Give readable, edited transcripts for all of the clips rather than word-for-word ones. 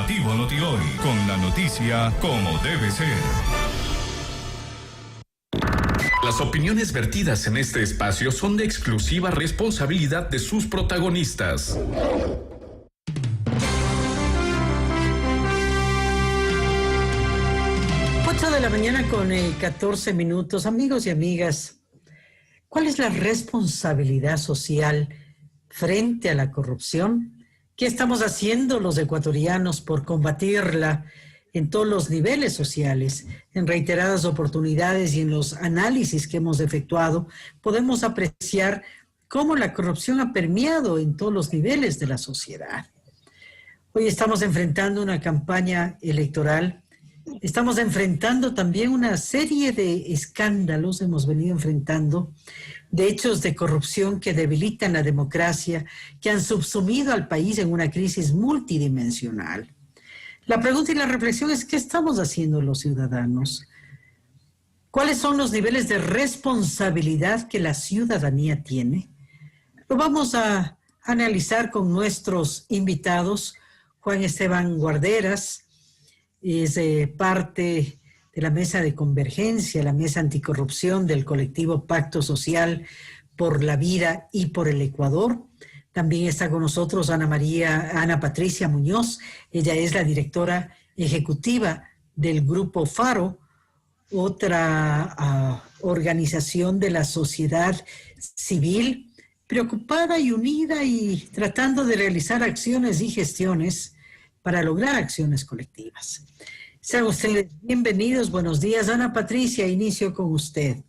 Informativo Noti Hoy, con la noticia como debe ser. Las opiniones vertidas en este espacio son de exclusiva responsabilidad de sus protagonistas. 8 de la mañana con 14 minutos. Amigos y amigas, ¿cuál es la responsabilidad social frente a la corrupción? ¿Qué estamos haciendo los ecuatorianos por combatirla en todos los niveles sociales? En reiteradas oportunidades y en los análisis que hemos efectuado, podemos apreciar cómo la corrupción ha permeado en todos los niveles de la sociedad. Hoy estamos enfrentando una campaña electoral. Estamos enfrentando también una serie de escándalos, hemos venido enfrentando, de hechos de corrupción que debilitan la democracia, que han subsumido al país en una crisis multidimensional. La pregunta y la reflexión es, ¿qué estamos haciendo los ciudadanos? ¿Cuáles son los niveles de responsabilidad que la ciudadanía tiene? Lo vamos a analizar con nuestros invitados. Juan Esteban Guarderas es parte de la mesa de convergencia, la mesa anticorrupción del colectivo Pacto Social por la Vida y por el Ecuador. También está con nosotros Ana Patricia Muñoz. Ella es la directora ejecutiva del Grupo Faro, otra organización de la sociedad civil, preocupada y unida y tratando de realizar acciones y gestiones para lograr acciones colectivas. Sean ustedes bienvenidos, buenos días. Ana Patricia, inicio con usted.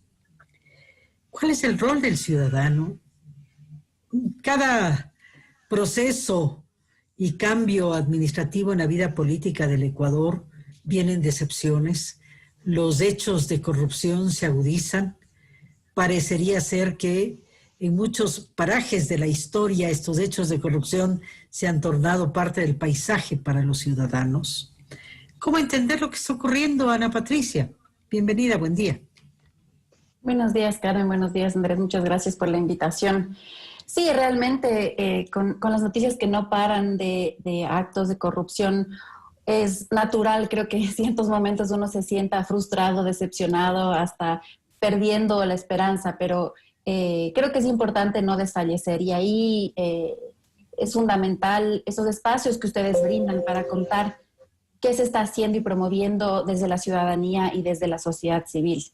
¿Cuál es el rol del ciudadano? Cada proceso y cambio administrativo en la vida política del Ecuador vienen decepciones. Los hechos de corrupción se agudizan. Parecería ser que en muchos parajes de la historia estos hechos de corrupción se han tornado parte del paisaje para los ciudadanos. ¿Cómo entender lo que está ocurriendo, Ana Patricia? Bienvenida, buen día. Buenos días, Karen. Buenos días, Andrés. Muchas gracias por la invitación. Sí, realmente con las noticias que no paran de actos de corrupción, es natural, creo que en ciertos momentos uno se sienta frustrado, decepcionado, hasta perdiendo la esperanza, pero creo que es importante no desfallecer y ahí es fundamental esos espacios que ustedes brindan para contar qué se está haciendo y promoviendo desde la ciudadanía y desde la sociedad civil.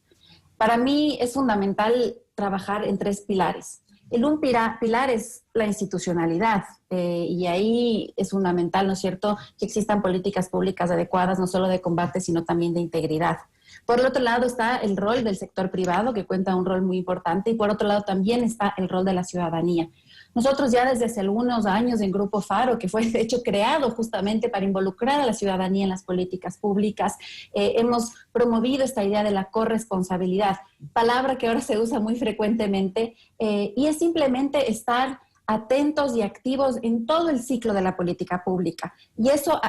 Para mí es fundamental trabajar en tres pilares. Un pilar es la institucionalidad y ahí es fundamental, ¿no es cierto?, que existan políticas públicas adecuadas, no solo de combate, sino también de integridad. Por el otro lado está el rol del sector privado, que cuenta un rol muy importante, y por otro lado también está el rol de la ciudadanía. Nosotros ya desde hace algunos años en Grupo Faro, que fue de hecho creado justamente para involucrar a la ciudadanía en las políticas públicas, hemos promovido esta idea de la corresponsabilidad, palabra que ahora se usa muy frecuentemente, y es simplemente estar atentos y activos en todo el ciclo de la política pública. Y eso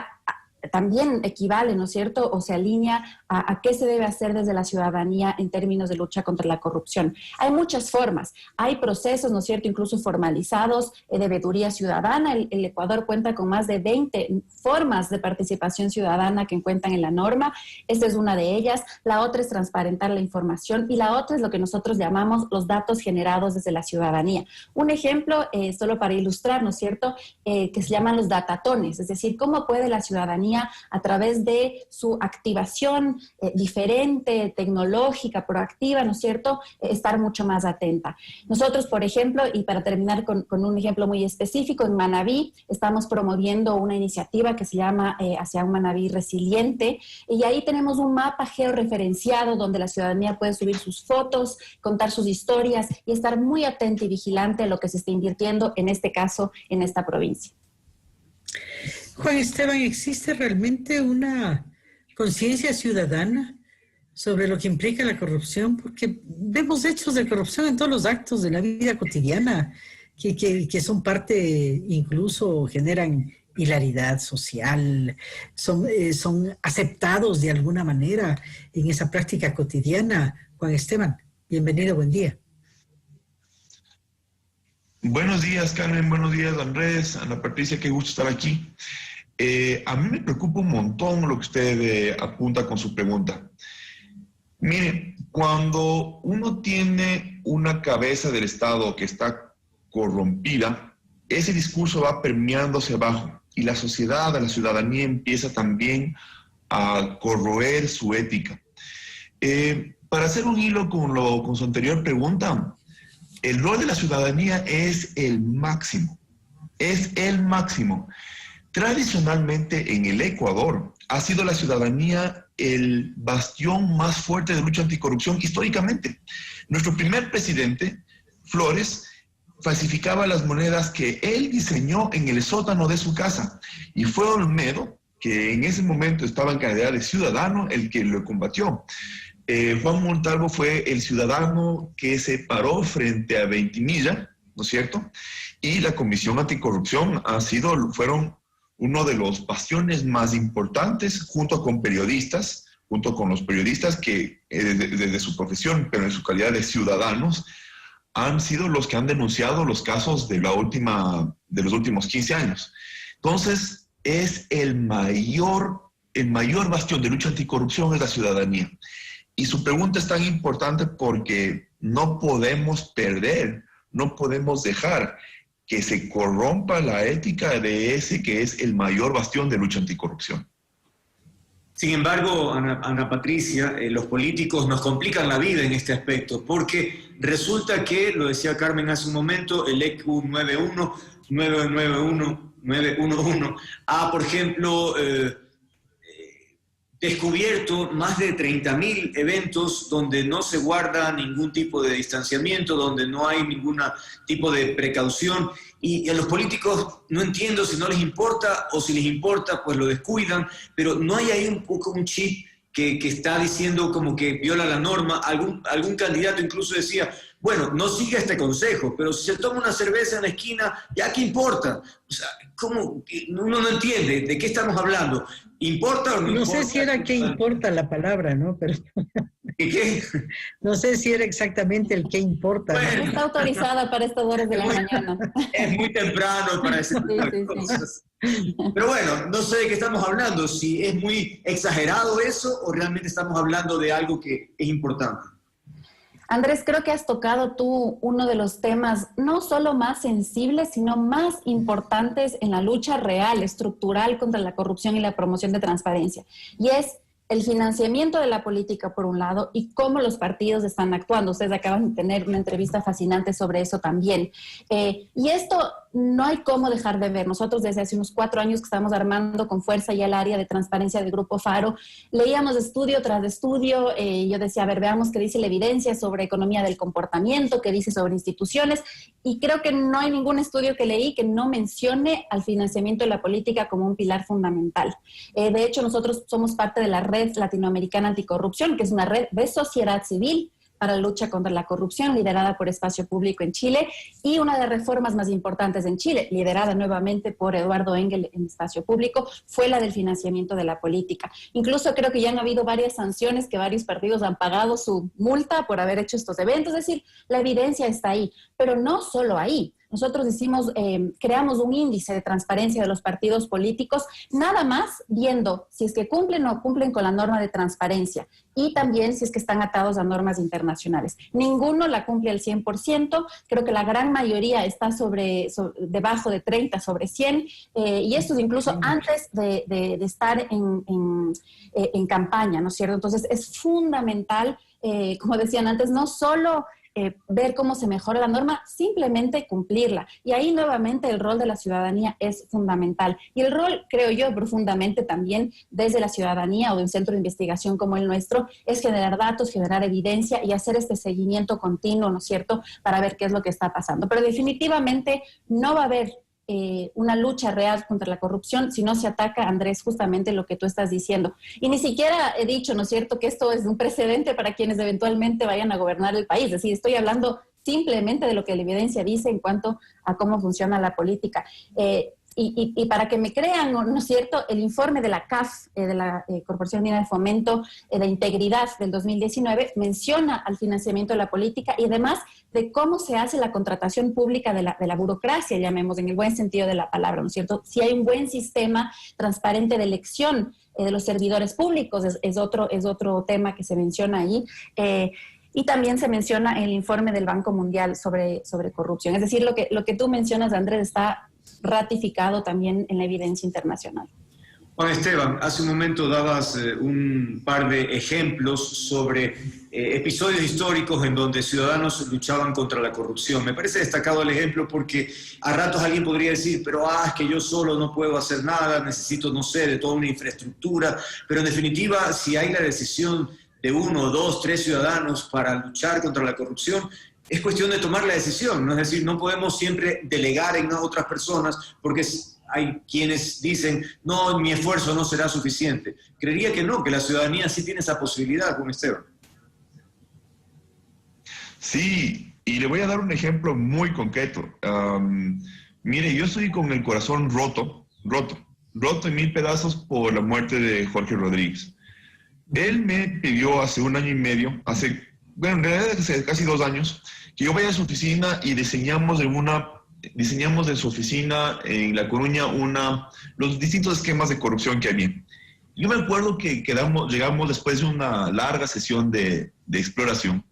también equivale, ¿no es cierto?, o se alinea a qué se debe hacer desde la ciudadanía en términos de lucha contra la corrupción. Hay muchas formas, hay procesos, ¿no es cierto?, incluso formalizados de veeduría ciudadana. El Ecuador cuenta con más de 20 formas de participación ciudadana que encuentran en la norma. Esta es una de ellas. La otra es transparentar la información y la otra es lo que nosotros llamamos los datos generados desde la ciudadanía. Un ejemplo, solo para ilustrar, ¿no es cierto?, que se llaman los datatones, es decir, cómo puede la ciudadanía a través de su activación diferente, tecnológica, proactiva, ¿no es cierto?, estar mucho más atenta. Nosotros, por ejemplo, y para terminar con un ejemplo muy específico, en Manabí estamos promoviendo una iniciativa que se llama Hacia un Manabí Resiliente, y ahí tenemos un mapa georreferenciado donde la ciudadanía puede subir sus fotos, contar sus historias y estar muy atenta y vigilante a lo que se está invirtiendo, en este caso, en esta provincia. Juan Esteban, ¿existe realmente una conciencia ciudadana sobre lo que implica la corrupción? Porque vemos hechos de corrupción en todos los actos de la vida cotidiana que son parte, incluso generan hilaridad social, son aceptados de alguna manera en esa práctica cotidiana. Juan Esteban, bienvenido, buen día. Buenos días, Carmen. Buenos días, Andrés, Ana Patricia. Qué gusto estar aquí. A mí me preocupa un montón lo que usted apunta con su pregunta. Mire, cuando uno tiene una cabeza del Estado que está corrompida, ese discurso va permeando hacia abajo y la sociedad, la ciudadanía empieza también a corroer su ética. Para hacer un hilo con su anterior pregunta, el rol de la ciudadanía es el máximo. Es el máximo. Tradicionalmente en el Ecuador ha sido la ciudadanía el bastión más fuerte de lucha anticorrupción históricamente. Nuestro primer presidente, Flores, falsificaba las monedas que él diseñó en el sótano de su casa. Y fue Olmedo, que en ese momento estaba en calidad de ciudadano, el que lo combatió. Juan Montalvo fue el ciudadano que se paró frente a Ventimilla, ¿no es cierto? Y la Comisión Anticorrupción fueron uno de los bastiones más importantes, junto con los periodistas que desde su profesión, pero en su calidad de ciudadanos, han sido los que han denunciado los casos de los últimos 15 años. Entonces, es el mayor bastión de lucha anticorrupción es la ciudadanía. Y su pregunta es tan importante porque no podemos perder, no podemos dejar que se corrompa la ética de ese que es el mayor bastión de lucha anticorrupción. Sin embargo, Ana Patricia, los políticos nos complican la vida en este aspecto, porque resulta que, lo decía Carmen hace un momento, el EQ 911 ha, por ejemplo, descubierto más de 30.000 eventos donde no se guarda ningún tipo de distanciamiento, donde no hay ningún tipo de precaución. Y a los políticos no entiendo si no les importa o si les importa, pues lo descuidan, pero no hay ahí un chip que está diciendo como que viola la norma. Algún candidato incluso decía, bueno, no siga este consejo, pero si se toma una cerveza en la esquina, ¿ya qué importa? O sea, ¿cómo? Uno no entiende de qué estamos hablando. ¿Importa o no importa? No sé si era qué importa la palabra, ¿no? Pero ¿Qué? no sé si era exactamente el qué importa. Bueno. ¿No? Está autorizada para estas horas de la mañana. Es muy temprano para ese tipo de cosas. Pero bueno, no sé de qué estamos hablando, si es muy exagerado eso o realmente estamos hablando de algo que es importante. Andrés, creo que has tocado tú uno de los temas no solo más sensibles, sino más importantes en la lucha real, estructural contra la corrupción y la promoción de transparencia. Y es el financiamiento de la política, por un lado, y cómo los partidos están actuando. Ustedes acaban de tener una entrevista fascinante sobre eso también. Y esto no hay cómo dejar de ver. Nosotros desde hace unos 4 años que estamos armando con fuerza ya el área de transparencia del Grupo Faro, leíamos estudio tras estudio. Yo decía, a ver, veamos qué dice la evidencia sobre economía del comportamiento, qué dice sobre instituciones, y creo que no hay ningún estudio que leí que no mencione al financiamiento de la política como un pilar fundamental. De hecho, nosotros somos parte de la Red Latinoamericana Anticorrupción, que es una red de sociedad civil para la lucha contra la corrupción, liderada por Espacio Público en Chile, y una de las reformas más importantes en Chile, liderada nuevamente por Eduardo Engel en Espacio Público, fue la del financiamiento de la política. Incluso creo que ya han habido varias sanciones que varios partidos han pagado su multa por haber hecho estos eventos, es decir, la evidencia está ahí, pero no solo ahí. Nosotros creamos un índice de transparencia de los partidos políticos, nada más viendo si es que cumplen o no cumplen con la norma de transparencia y también si es que están atados a normas internacionales. Ninguno la cumple al 100%, creo que la gran mayoría está debajo de 30 sobre 100, y esto es incluso antes de estar en campaña, ¿no es cierto? Entonces es fundamental, como decían antes, no solo ver cómo se mejora la norma, simplemente cumplirla. Y ahí nuevamente el rol de la ciudadanía es fundamental. Y el rol, creo yo, profundamente también desde la ciudadanía o de un centro de investigación como el nuestro, es generar datos, generar evidencia y hacer este seguimiento continuo, ¿no es cierto?, para ver qué es lo que está pasando. Pero definitivamente no va a haber una lucha real contra la corrupción si no se ataca, Andrés, justamente lo que tú estás diciendo. Y ni siquiera he dicho, ¿no es cierto?, que esto es un precedente para quienes eventualmente vayan a gobernar el país. Es decir, estoy hablando simplemente de lo que la evidencia dice en cuanto a cómo funciona la política. Y para que me crean, ¿no es cierto?, el informe de la CAF, de la Corporación Andina de Fomento de Integridad del 2019, menciona al financiamiento de la política y además de cómo se hace la contratación pública de la burocracia, llamemos en el buen sentido de la palabra, ¿no es cierto? Si hay un buen sistema transparente de elección de los servidores públicos, es otro tema que se menciona ahí. Y también se menciona en el informe del Banco Mundial sobre corrupción. Es decir, lo que tú mencionas, Andrés, está ratificado también en la evidencia internacional. Juan Esteban, hace un momento dabas un par de ejemplos sobre episodios históricos en donde ciudadanos luchaban contra la corrupción. Me parece destacado el ejemplo porque a ratos alguien podría decir, pero es que yo solo no puedo hacer nada, necesito, no sé, de toda una infraestructura, pero en definitiva, si hay la decisión de 1, 2, 3 ciudadanos para luchar contra la corrupción, es cuestión de tomar la decisión, ¿no? Es decir, no podemos siempre delegar en otras personas porque hay quienes dicen, no, mi esfuerzo no será suficiente. Creería que no, que la ciudadanía sí tiene esa posibilidad, Juan Esteban. Sí, y le voy a dar un ejemplo muy concreto. Mire, yo estoy con el corazón roto en 1000 pedazos por la muerte de Jorge Rodríguez. Él me pidió hace 1 año y medio, en realidad hace casi 2 años, que yo vaya a su oficina y diseñamos en su oficina en La Coruña los distintos esquemas de corrupción que había. Yo me acuerdo que llegamos después de una larga sesión de exploración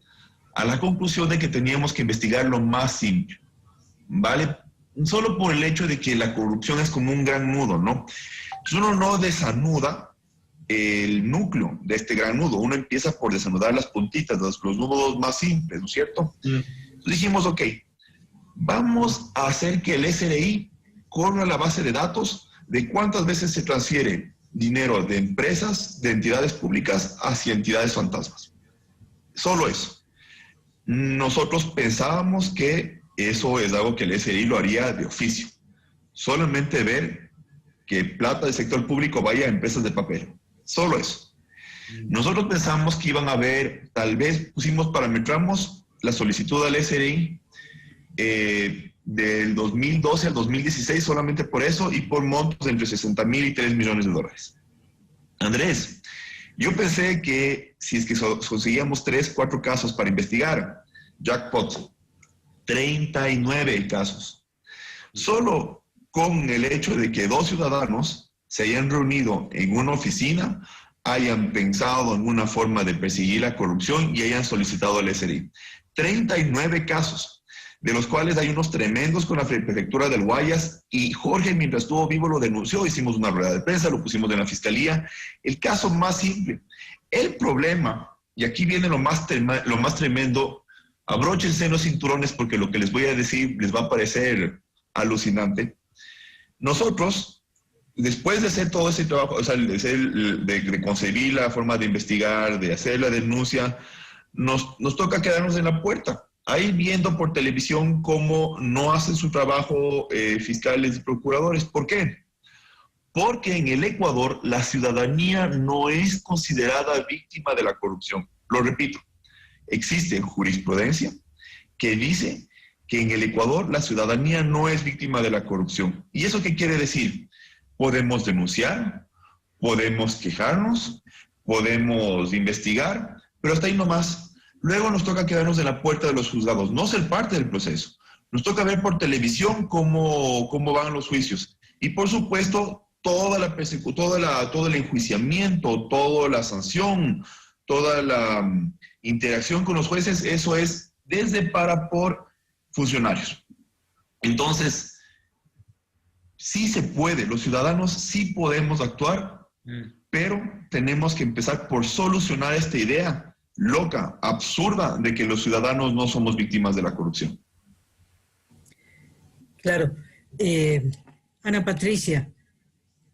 a la conclusión de que teníamos que investigar lo más simple, ¿vale? Solo por el hecho de que la corrupción es como un gran nudo, ¿no? Entonces uno no desanuda el núcleo de este gran nudo. Uno empieza por desanudar las puntitas, los nudos más simples, ¿no es cierto? Entonces dijimos, ok, vamos a hacer que el SRI corra la base de datos de cuántas veces se transfiere dinero de empresas, de entidades públicas hacia entidades fantasmas. Solo eso. Nosotros pensábamos que eso es algo que el SRI lo haría de oficio. Solamente ver que plata del sector público vaya a empresas de papel. Solo eso. Nosotros pensamos que iban a ver, tal vez parametramos la solicitud al SRI del 2012 al 2016 solamente por eso y por montos entre 60,000 y 3 millones de dólares. Andrés, yo pensé que si es que conseguíamos 3, 4 casos para investigar, jackpot, 39 casos. Solo con el hecho de que 2 ciudadanos se hayan reunido en una oficina, hayan pensado en una forma de perseguir la corrupción y hayan solicitado al SRI. 39 casos, de los cuales hay unos tremendos con la prefectura del Guayas, y Jorge, mientras estuvo vivo, lo denunció, hicimos una rueda de prensa, lo pusimos en la fiscalía. El caso más simple. El problema, y aquí viene lo más tremendo, abróchense los cinturones porque lo que les voy a decir les va a parecer alucinante. Nosotros, después de hacer todo ese trabajo, o sea, de concebir la forma de investigar, de hacer la denuncia, nos toca quedarnos en la puerta, ahí viendo por televisión cómo no hacen su trabajo fiscales y procuradores. ¿Por qué? Porque en el Ecuador la ciudadanía no es considerada víctima de la corrupción. Lo repito, existe jurisprudencia que dice que en el Ecuador la ciudadanía no es víctima de la corrupción. ¿Y eso qué quiere decir? Podemos denunciar, podemos quejarnos, podemos investigar, pero hasta ahí nomás. Luego nos toca quedarnos en la puerta de los juzgados, no ser parte del proceso. Nos toca ver por televisión cómo van los juicios. Y por supuesto, todo el enjuiciamiento, toda la sanción, toda la interacción con los jueces, eso es desde por funcionarios. Entonces, sí se puede, los ciudadanos sí podemos actuar, pero tenemos que empezar por solucionar esta idea loca, absurda, de que los ciudadanos no somos víctimas de la corrupción. Claro. Ana Patricia,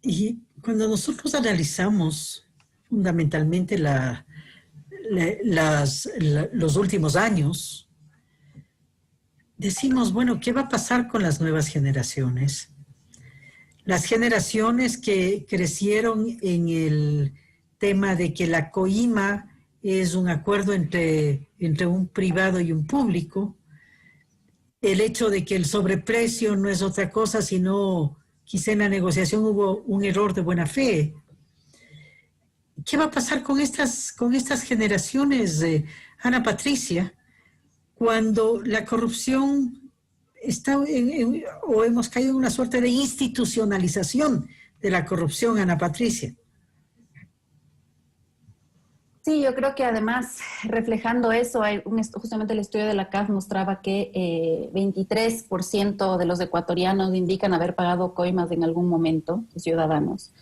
y cuando nosotros analizamos fundamentalmente los últimos años, decimos, bueno, ¿qué va a pasar con las nuevas generaciones? Las generaciones que crecieron en el tema de que la COIMA es un acuerdo entre un privado y un público, el hecho de que el sobreprecio no es otra cosa sino quizá en la negociación hubo un error de buena fe. ¿Qué va a pasar con estas generaciones, Ana Patricia, cuando la corrupción está o hemos caído en una suerte de institucionalización de la corrupción, Ana Patricia? Sí, yo creo que además, reflejando eso, justamente el estudio de la CAF mostraba que 23% de los ecuatorianos indican haber pagado coimas en algún momento, ciudadanos,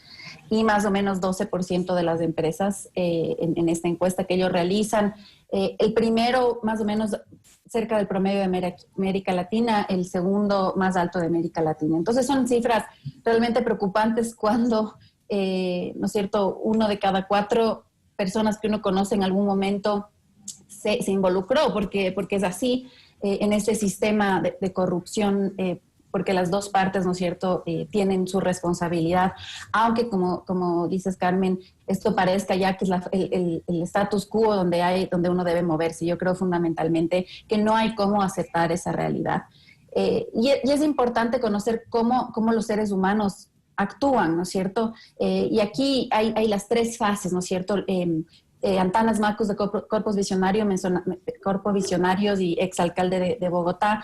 y más o menos 12% de las empresas en esta encuesta que ellos realizan. El primero, más o menos, cerca del promedio de América Latina, el segundo más alto de América Latina. Entonces son cifras realmente preocupantes cuando, ¿no es cierto?, 1 de cada 4 personas que uno conoce en algún momento se involucró, porque es así en este sistema de corrupción, porque las dos partes, ¿no es cierto?, tienen su responsabilidad, aunque como dices, Carmen, esto parezca ya que es el status quo donde uno debe moverse. Yo creo fundamentalmente que no hay cómo aceptar esa realidad. Y es importante conocer cómo los seres humanos actúan, ¿no es cierto? Y aquí hay las 3 fases, ¿no es cierto? Antanas Marcos de Corpus Visionarios y exalcalde de Bogotá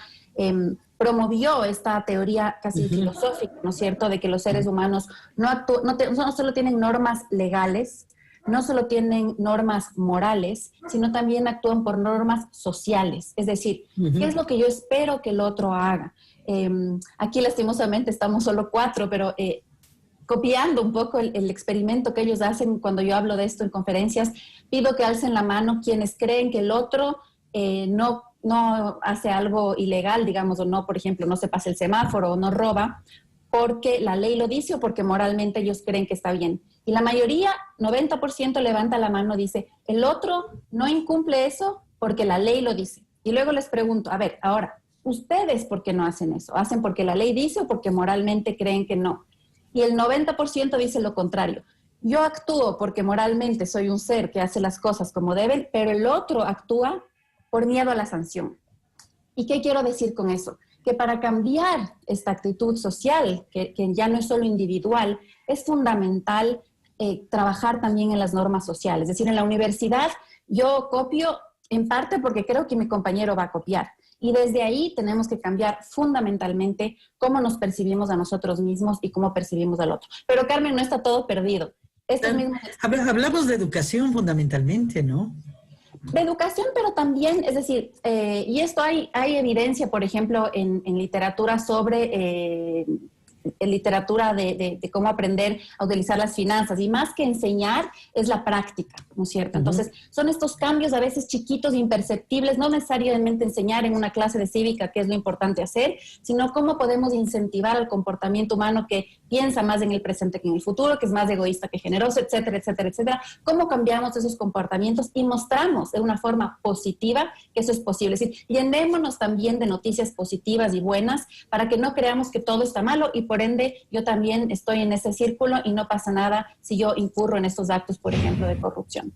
promovió esta teoría casi filosófica, ¿no es cierto?, de que los seres humanos no solo tienen normas legales, no solo tienen normas morales, sino también actúan por normas sociales. Es decir, ¿qué es lo que yo espero que el otro haga? Aquí lastimosamente estamos solo 4, pero copiando un poco el experimento que ellos hacen cuando yo hablo de esto en conferencias, pido que alcen la mano quienes creen que el otro no hace algo ilegal, digamos, o no, por ejemplo, no se pasa el semáforo o no roba, porque la ley lo dice o porque moralmente ellos creen que está bien. Y la mayoría, 90%, levanta la mano y dice, el otro no incumple eso porque la ley lo dice. Y luego les pregunto, a ver, ahora, ¿ustedes por qué no hacen eso? ¿Hacen porque la ley dice o porque moralmente creen que no? Y el 90% dice lo contrario. Yo actúo porque moralmente soy un ser que hace las cosas como deben, pero el otro actúa por miedo a la sanción. ¿Y qué quiero decir con eso? Que para cambiar esta actitud social, que ya no es solo individual, es fundamental trabajar también en las normas sociales. Es decir, en la universidad yo copio en parte porque creo que mi compañero va a copiar. Y desde ahí tenemos que cambiar fundamentalmente cómo nos percibimos a nosotros mismos y cómo percibimos al otro. Pero Carmen, no está todo perdido. Hablamos de educación fundamentalmente, ¿no? De educación, pero también, es decir, y esto hay evidencia, por ejemplo, en literatura sobre literatura de cómo aprender a utilizar las finanzas, y más que enseñar es la práctica, ¿no es cierto? Entonces, son estos cambios a veces chiquitos, imperceptibles, no necesariamente enseñar en una clase de cívica qué es lo importante hacer, sino cómo podemos incentivar al comportamiento humano que piensa más en el presente que en el futuro, que es más egoísta que generoso, etcétera, etcétera, etcétera. Cómo cambiamos esos comportamientos y mostramos de una forma positiva que eso es posible. Es decir, llenémonos también de noticias positivas y buenas para que no creamos que todo está malo, y por ende yo también estoy en ese círculo y no pasa nada si yo incurro en estos actos, por ejemplo, de corrupción.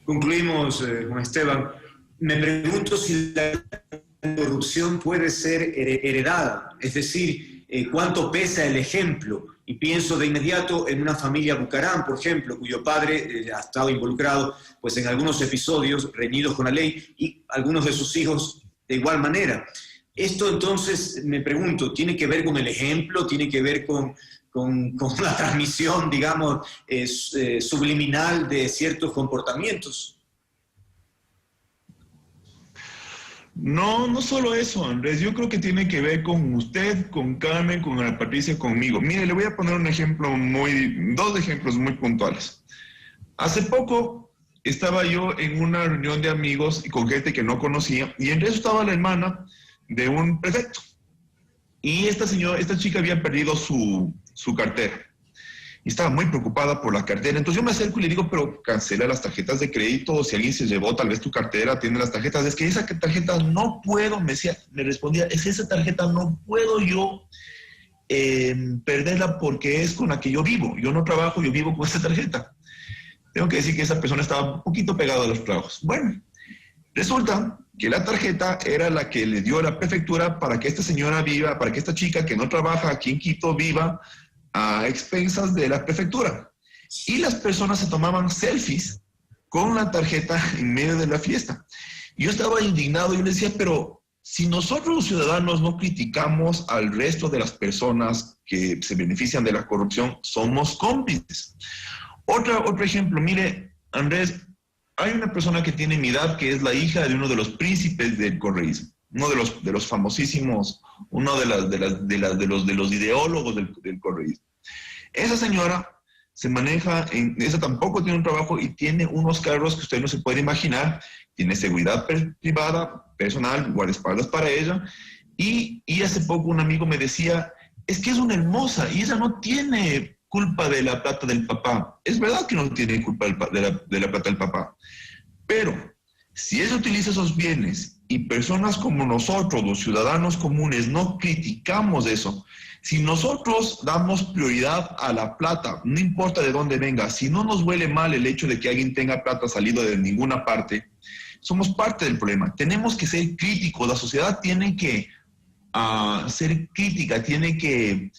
Concluimos, Juan Esteban. Me pregunto si la corrupción puede ser heredada, es decir, cuánto pesa el ejemplo. Y pienso de inmediato en una familia Bucaram, por ejemplo, cuyo padre ha estado involucrado pues, en algunos episodios reñidos con la ley, y algunos de sus hijos de igual manera. Esto entonces, me pregunto, ¿tiene que ver con el ejemplo? ¿Tiene que ver con la transmisión, digamos, subliminal de ciertos comportamientos? No, no solo eso, Andrés. Yo creo que tiene que ver con usted, con Carmen, con Ana Patricia, conmigo. Mire, le voy a poner dos ejemplos muy puntuales. Hace poco estaba yo en una reunión de amigos y con gente que no conocía, y entre eso estaba la hermana de un prefecto. Y esta chica había perdido su cartera. Y estaba muy preocupada por la cartera. Entonces yo me acerco y le digo, pero cancela las tarjetas de crédito, o si alguien se llevó tal vez tu cartera, tiene las tarjetas. Es que esa tarjeta no puedo, me respondía, es que esa tarjeta no puedo yo perderla porque es con la que yo vivo. Yo no trabajo, yo vivo con esa tarjeta. Tengo que decir que esa persona estaba un poquito pegada a los trabajos. Bueno, Resulta que la tarjeta era la que le dio la prefectura para que esta señora viva, para que esta chica que no trabaja aquí en Quito viva a expensas de la prefectura. Y las personas se tomaban selfies con la tarjeta en medio de la fiesta. Yo estaba indignado y le decía, pero si nosotros los ciudadanos no criticamos al resto de las personas que se benefician de la corrupción, somos cómplices. Otro ejemplo, mire, Andrés, hay una persona que tiene mi edad que es la hija de uno de los príncipes del correísmo, uno de los famosísimos, uno de los ideólogos del correísmo. Esa señora se maneja, esa tampoco tiene un trabajo y tiene unos carros que usted no se puede imaginar, tiene seguridad privada, personal, guardaespaldas para ella, y hace poco un amigo me decía, es que es una hermosa y ella no tiene culpa de la plata del papá. Es verdad que no tiene culpa de la plata del papá, pero si ella utiliza esos bienes y personas como nosotros, los ciudadanos comunes, no criticamos eso, si nosotros damos prioridad a la plata, no importa de dónde venga, si no nos huele mal el hecho de que alguien tenga plata salido de ninguna parte, somos parte del problema. Tenemos que ser críticos, la sociedad tiene que ser crítica, tiene que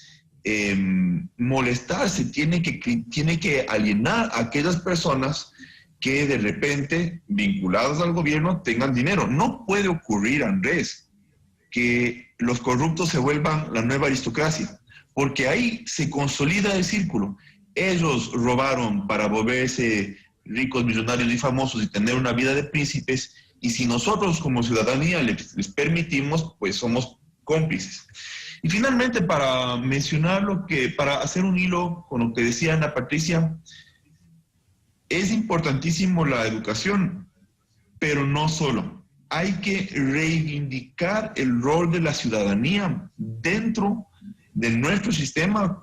molestarse, tiene que alienar a aquellas personas que de repente, vinculadas al gobierno, tengan dinero. No puede ocurrir, Andrés, que los corruptos se vuelvan la nueva aristocracia, porque ahí se consolida el círculo. Ellos robaron para volverse ricos, millonarios y famosos y tener una vida de príncipes, y si nosotros como ciudadanía les permitimos, pues somos cómplices. Y finalmente, para mencionar para hacer un hilo con lo que decía Ana Patricia, es importantísimo la educación, pero no solo. Hay que reivindicar el rol de la ciudadanía dentro de nuestro sistema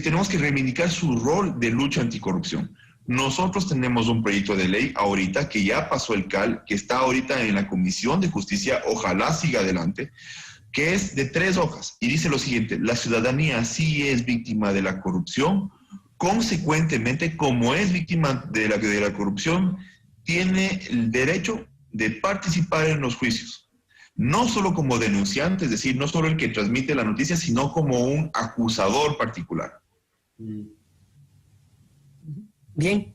tenemos que reivindicar su rol de lucha anticorrupción. Nosotros tenemos un proyecto de ley ahorita que ya pasó el CAL, que está ahorita en la Comisión de Justicia, ojalá siga adelante, que es de 3 hojas y dice lo siguiente: la ciudadanía sí es víctima de la corrupción, consecuentemente, como es víctima de la corrupción, tiene el derecho de participar en los juicios, no solo como denunciante, es decir, no solo el que transmite la noticia, sino como un acusador particular. Bien,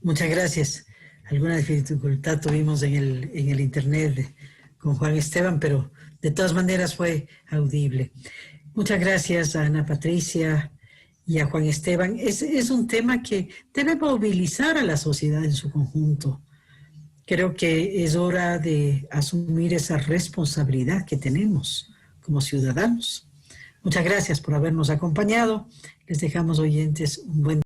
muchas gracias. Alguna dificultad tuvimos en el internet con Juan Esteban, pero de todas maneras fue audible. Muchas gracias a Ana Patricia y a Juan Esteban. Es un tema que debe movilizar a la sociedad en su conjunto. Creo que es hora de asumir esa responsabilidad que tenemos como ciudadanos. Muchas gracias por habernos acompañado. Les dejamos, oyentes, un buen